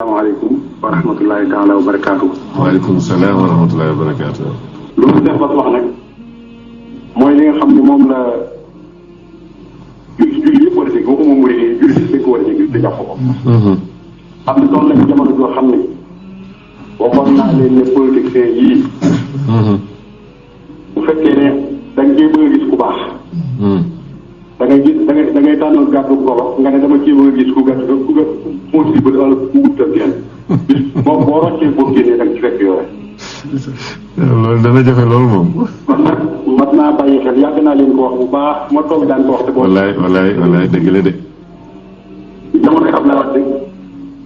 asalaamaaleykum wa rahmatulahi taala wa barakaatu. waaleykum salaam wa rahmatulahi wa barakaatu. loolu def wax nag mooy li nga xam ne moom la julli yëpp war a dégg waxuma murid yi julli yëpp dañ ko war a dégg te jàpp ko. xam ne doon nañ jamono joo xam ne waxoon naa leen ne politiciens yii. bu fekkee ne da nga cee bëgg a gis ku baax. da ngay gis da ngay tànnal gàddu golo nga ne dama cee bëgg a gis ku gàtt ku gàtt possible wala ku wut ak kenn bis boo roccee boo génnee da nga ci fekk yore. loolu dana jafe loolu moom. kon nag mat naa bàyyi xel yàgg naa leen ko wax bu baax ma toog daan ko wax te boo. wallaay dëgg la de. jamono yi Abdoulaye Wade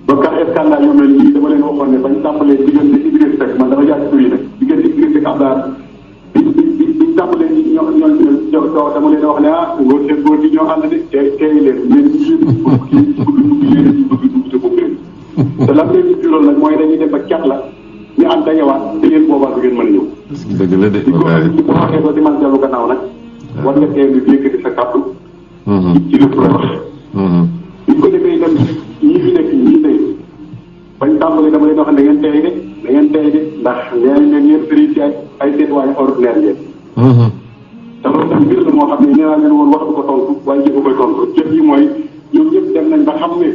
ba ka scandale yu mel nii dama leen waxoon ne bañ tàmbalee diggante Idriss Seck man dama jaay tur yi nag diggante Idriss Seck Abdoulaye biñ tàmbalee ñoo dama leen wax ne ngóor seen góor gi ñoo ànd de tey leen leen ci bëgg leen ci bëgg te bëgg leen te lan leen ci jural nag mooy dañuy dem ba cat la ñu ànd dajewaat te yéen boobaa du ngeen mën a ñëw. dëgg la de wallaay di ko waxee ba di man dellu gannaaw nag war nga teel di yëkkati sa kàddu ci lépp la wax ñu ko defee itam ñii fi nekk ñii tey bañ tàmbali dama leen wax ne da ngeen tey de ndax nee leen yéen sëriñ ci ay seetuwaay ordinaire ngeen te loolu tam mbir la moo xam ne nee naa leen woon wax du ko tontu waaye jëfu koy tontu jëf yi mooy ñoom ñëpp dem nañ ba xam ne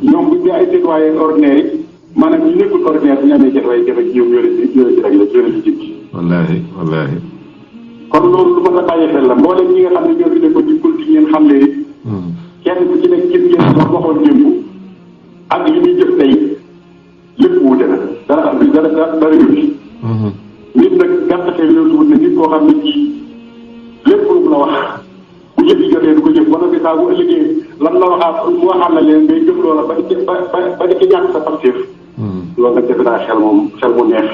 ñoom buñ dee ay seetuwaay ordinaire yi maanaam ñu nekkul ordinaire bu ñu amee jafe-jafe ñoom ñoo leen ci rek la ñoo leen ci jëm. wallaahi. kon loolu lu ma la bàyyi xel la mboolem ñi nga xam ne ñoo fi nekkoon ci politique ngeen xam leen it. kenn ku ci nekk gis ngeen waxoon démb ak li muy jëf tey lépp wuute na dara yëngu ci. nit nag gàtt xel loolu wut na nit koo xam ne ci lépp lu la wax bu jëf yi jotee du ko jëf ba noppi saa bu ëllëgee lan la waxaat la leen ngay gëm loola ba di ci ñàkk sa pastéef. loolu nag defe naa xel mu neex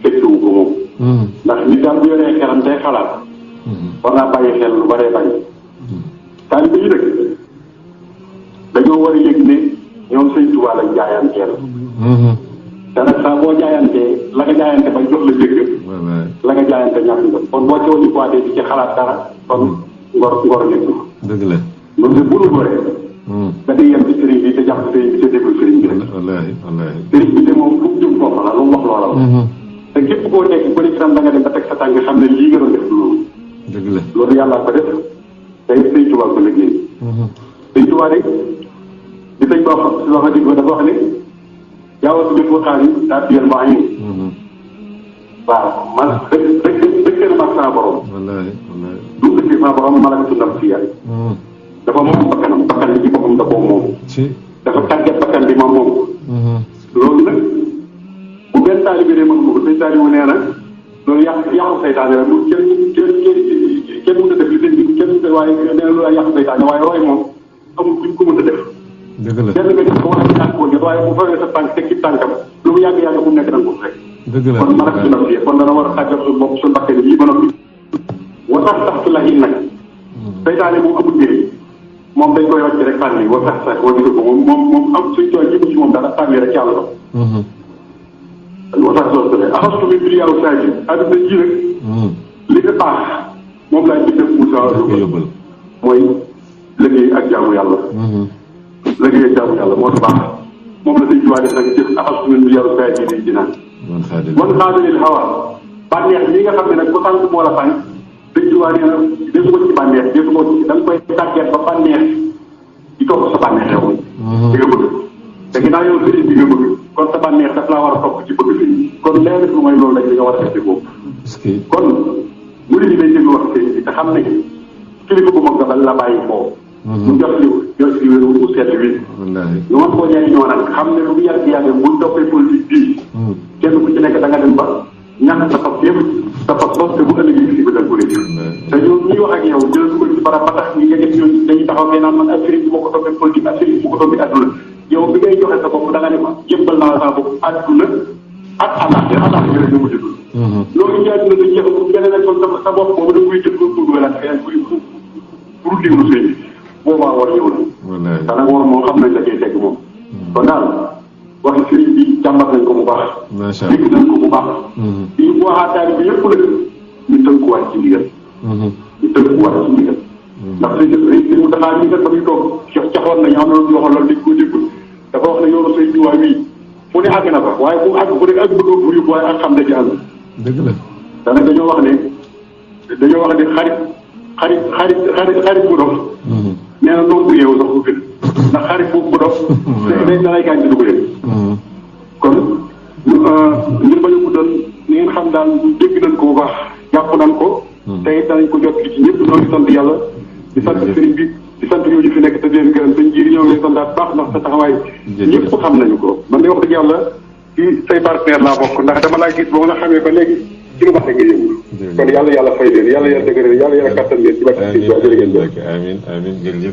fekkiwu ko moom. ndax nit daal bu yoree xelam day xalaat. war naa bàyyi xel lu bëree bàyyi. taalibe yi nag dañoo war a yëg ne ñoom sëñ Tuubaa lañ jaayanteel. te nag saa boo jaayantee la nga jaayante ba jox la jëgg. la nga jaayante ñàkk nga kon boo coow ñu poité di ci xalaat dara kon ngor nekk. dëgg la. loolu de bu nu goree. da ngay yem ci sëriñ bi te jàpp sëriñ bi te déglu sëriñ bi rek. wallaahi. sëriñ bi de moom lu mu jëm foofu la lu mu wax loola la. te képp koo nekk ba ci tam da nga dem ba teg sa tànk xam ne lii nga doon def loolu. dëgg la loolu yàlla ko def tey sëñ Tuubaa ko liggéey. sëñ Tuubaa rek di sëñ boo xam si wax dëgg dafa wax ne jaawatu bi foo xaar yi daa fiyal maa ngi. waaw man dëkk na sama borom. wallaahi. du dëkk sama borom malakatu nafsiya dafa moom bakkan bi ci boppam da koo moom. dafa tàggat bakkan bi ma moom. loolu nag bu benn taalibe de mënuma ko sëñ taalibe nee na loolu yàqu saytaane la mu kenn mën a def li sëñ bi kenn waaye nee na loolu yàqu saytaane waaye roy moom amul buñ ko mën a def. dëgg la benn nga def ko wala ñàkk ko waaye bu fawee sa tànk teg ci tànkam lu mu yàgg bu nekk da nga ko fekk. dëgg la kon malak su nafsi kon dana war a tàggat suñu bopp suñu bakkan yi ba noppi. wa tax la in nag saytaane moom amul njëriñ moom dañ koy wàcc rek sànni wa tax wala ko moom am suñ tooy jëmu ci moom dara sànni rek yàlla ko. wa tax soo defee axastu min bil yàlla saa ji àdduna ji rek. li nga baax moom laay bindee Moussa yóbbal mooy liggéey ak jaamu yàlla. liggéey ak jaamu yàlla moo tax baax moom la dañ ci waa def nag jëf axastu min bil yàlla saa ji di dinaan. wan xaadiril hawa bànneex li nga xam ne nag bu tànk moo la tànk dañ ci waa nee na desu ko ci bànneex desu ko ci da nga koy tàggat ba bànneex di topp sa bànneex yow. di nga bëgg te ginnaaw yow sëriñ bi nga bëgg kon sa bànneex daf laa war a topp ci bëgg sëriñ bi kon léeg lu mooy loolu lañ nga war a def ci boobu. kon murid yi dañ déglu wax sëriñ bi te xam ne kilifa bu mag nga la bàyyi foofu. mu jox si wéru bu sedd wi. ñu mën koo ñëw nag xam ne lu mu yàgg buñ toppee politique bii. kenn ku ci nekk da nga dem ba ñàkk sa fas yëpp sa fas te bu ëllëgee si ba dal ko réer te ñoom ñi wax ak yow jël ko ci barab ba tax ñi nga gis ñooñu dañuy taxaw ne naan man ak sëriñ bi moo ko toppee politique ak sëriñ bi moo ko toppee adduna yow bi ngay joxe sa bopp da nga ne ma jëmbal naa sa bopp adduna ak attaque rek nga mujj dul loolu ci adduna dañ jeex beneen ak sa bopp boobu da koy jël pour wala pour déglu sëriñ bi boobaa war ñëw na te nag war moo xam nañ la cay tegg moom kon daal wax sëriñ bi jàmbat nañ ko bu baax. macha allah dégg nañ ko bu baax. bi ñu waxaat taali bi yëpp la ñu tënkuwaat ci ndigal. ñu tënkuwaat ci ndigal. ndax sëñ bi mu taxaar ñi nga xam ne toog caxoon nañu am na lu ñu waxoon loolu dañ ko déggul dafa wax ne yoonu sëñ Tuubaa bii fu ne àgg na fa waaye fu àgg fu ne ak bëgg a furi waaye ak xam da ci ànd. dëgg la. daanaka dañoo wax ne xarit bu dof. nee na noonu bu yeewu sax bu gën ndax xarit bu dof. day dalay gaañ du ko yëg. kon ñun bañ a guddal ni ngeen xam daal dégg nañ ko bu baax jàpp nañ ko. te it danañ ko jot ci ñëpp ñoo ngi sant yàlla. di sant sëriñ bi di sant ñooñu fi nekk te di leen gërëm sëñ ji ñoo ngi lay santaat baax ndax sa taxawaay. ñëpp xam nañu ko man de wax dëgg yàlla ci say partenaire laa bokk ndax dama laa gis ba nga xamee ba léegi ci lu baax nga yëngu. kon yàlla fay leen yàlla dëgëral yàlla kattan leen ci bàtt ci jërëjëf. amiin amiin jërëjëf